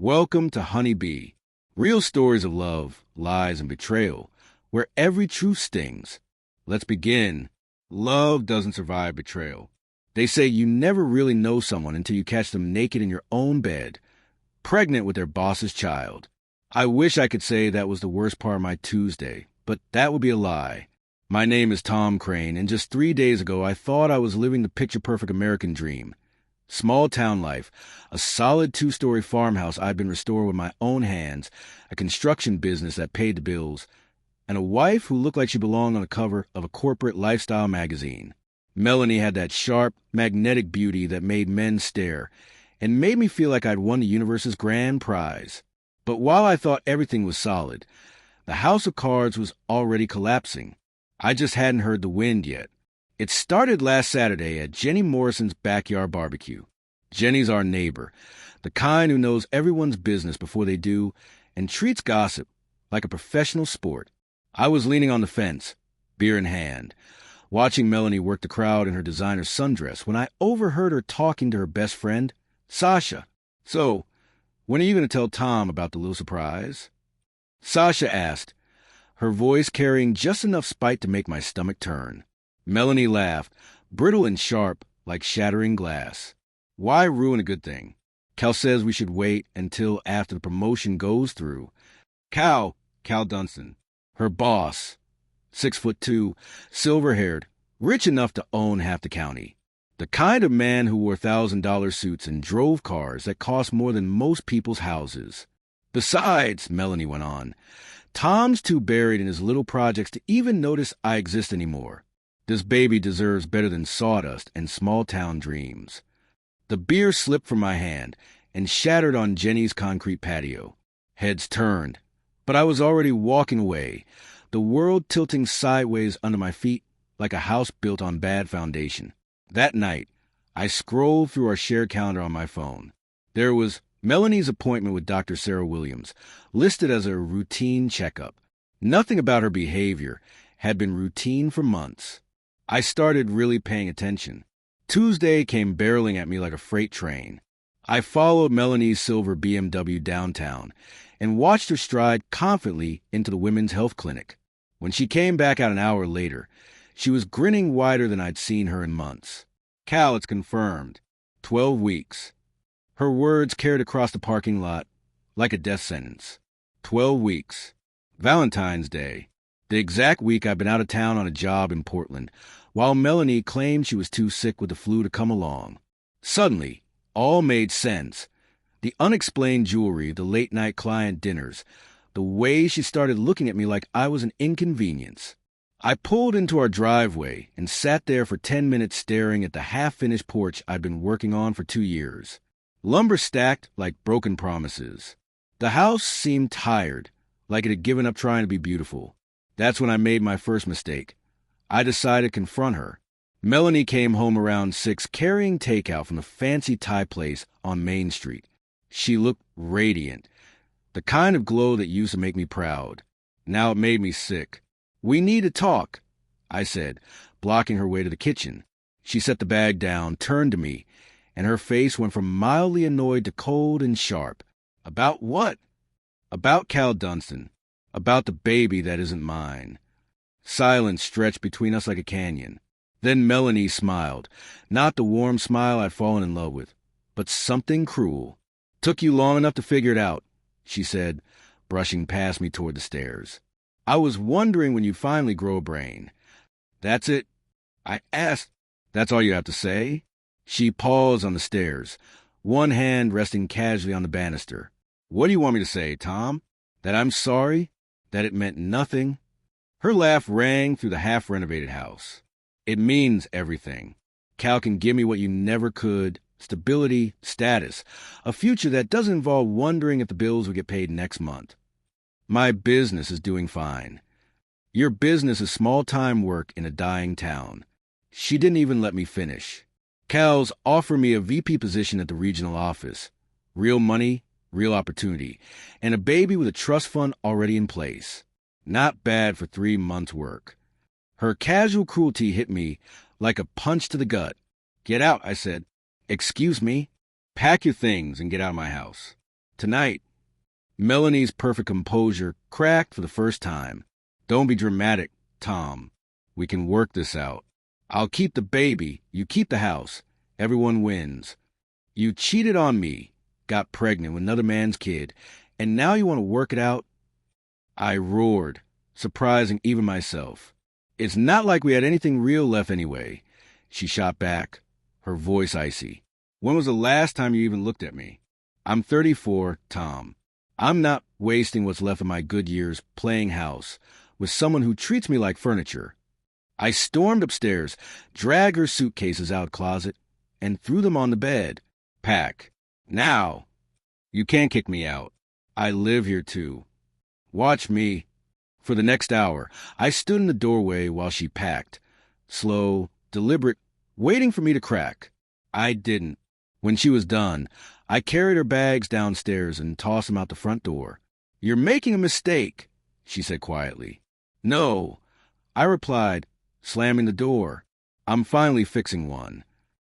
Welcome to Honeybee, real stories of love, lies, and betrayal, where every truth stings. Let's begin. Love doesn't survive betrayal. They say you never really know someone until you catch them naked in your own bed, pregnant with their boss's child. I wish I could say that was the worst part of my Tuesday, but that would be a lie. My name is Tom Crane, and just 3 days ago I thought I was living the picture-perfect American dream. Small town life, a solid 2-story farmhouse I'd been restored with my own hands, a construction business that paid the bills, and a wife who looked like she belonged on the cover of a corporate lifestyle magazine. Melanie had that sharp, magnetic beauty that made men stare, and made me feel like I'd won the universe's grand prize. But while I thought everything was solid, the house of cards was already collapsing. I just hadn't heard the wind yet. It started last Saturday at Jenny Morrison's backyard barbecue. Jenny's our neighbor, the kind who knows everyone's business before they do and treats gossip like a professional sport. I was leaning on the fence, beer in hand, watching Melanie work the crowd in her designer sundress when I overheard her talking to her best friend, Sasha. "So, when are you going to tell Tom about the little surprise?" Sasha asked, her voice carrying just enough spite to make my stomach turn. Melanie laughed, brittle and sharp like shattering glass. "Why ruin a good thing? Cal says we should wait until after the promotion goes through." Cal Dunstan, her boss, 6'2", silver-haired, rich enough to own half the county. The kind of man who wore $1,000 suits and drove cars that cost more than most people's houses. "Besides," Melanie went on, "Tom's too buried in his little projects to even notice I exist anymore. This baby deserves better than sawdust and small-town dreams." The beer slipped from my hand and shattered on Jenny's concrete patio. Heads turned, but I was already walking away, the world tilting sideways under my feet like a house built on bad foundation. That night, I scrolled through our shared calendar on my phone. There was Melanie's appointment with Dr. Sarah Williams, listed as a routine checkup. Nothing about her behavior had been routine for months. I started really paying attention. Tuesday came barreling at me like a freight train. I followed Melanie's silver BMW downtown and watched her stride confidently into the women's health clinic. When she came back out an hour later, she was grinning wider than I'd seen her in months. "Cal, it's confirmed. 12 weeks. Her words carried across the parking lot like a death sentence. 12 weeks. Valentine's Day. The exact week I'd been out of town on a job in Portland, while Melanie claimed she was too sick with the flu to come along. Suddenly, all made sense. The unexplained jewelry, the late-night client dinners, the way she started looking at me like I was an inconvenience. I pulled into our driveway and sat there for 10 minutes staring at the half-finished porch I'd been working on for 2 years. Lumber stacked like broken promises. The house seemed tired, like it had given up trying to be beautiful. That's when I made my first mistake. I decided to confront her. Melanie came home around 6 carrying takeout from the fancy Thai place on Main Street. She looked radiant, the kind of glow that used to make me proud. Now it made me sick. "We need to talk," I said, blocking her way to the kitchen. She set the bag down, turned to me, and her face went from mildly annoyed to cold and sharp. "About what?" "About Cal Dunstan. About the baby that isn't mine." Silence stretched between us like a canyon. Then Melanie smiled, not the warm smile I'd fallen in love with, but something cruel. "Took you long enough to figure it out," she said, brushing past me toward the stairs. "I was wondering when you finally grow a brain." "That's it?" I asked. "That's all you have to say?" She paused on the stairs, one hand resting casually on the banister. "What do you want me to say, Tom? That I'm sorry? That it meant nothing?" Her laugh rang through the half-renovated house. "It means everything. Cal can give me what you never could, stability, status, a future that doesn't involve wondering if the bills will get paid next month. My business is doing fine. Your business is small-time work in a dying town." She didn't even let me finish. "Cal's offered me a VP position at the regional office. Real money, real opportunity, and a baby with a trust fund already in place. Not bad for 3 months' work." Her casual cruelty hit me like a punch to the gut. "Get out," I said. "Excuse me?" "Pack your things and get out of my house." Tonight, Melanie's perfect composure cracked for the first time. Don't be dramatic, Tom. We can work this out. I'll keep the baby. You keep the house. Everyone wins. You cheated on me, got pregnant with another man's kid, and now you want to work it out? I roared, surprising even myself. It's not like we had anything real left anyway. She shot back, her voice icy. When was the last time you even looked at me? I'm 34, Tom. I'm not wasting what's left of my good years playing house with someone who treats me like furniture. I stormed upstairs, dragged her suitcases out closet, and threw them on the bed. Pack. Now. You can't kick me out. I live here too. Watch me. For the next hour, I stood in the doorway while she packed. Slow, deliberate, waiting for me to crack. I didn't. When she was done, I carried her bags downstairs and tossed them out the front door. You're making a mistake, she said quietly. No, I replied, slamming the door. I'm finally fixing one.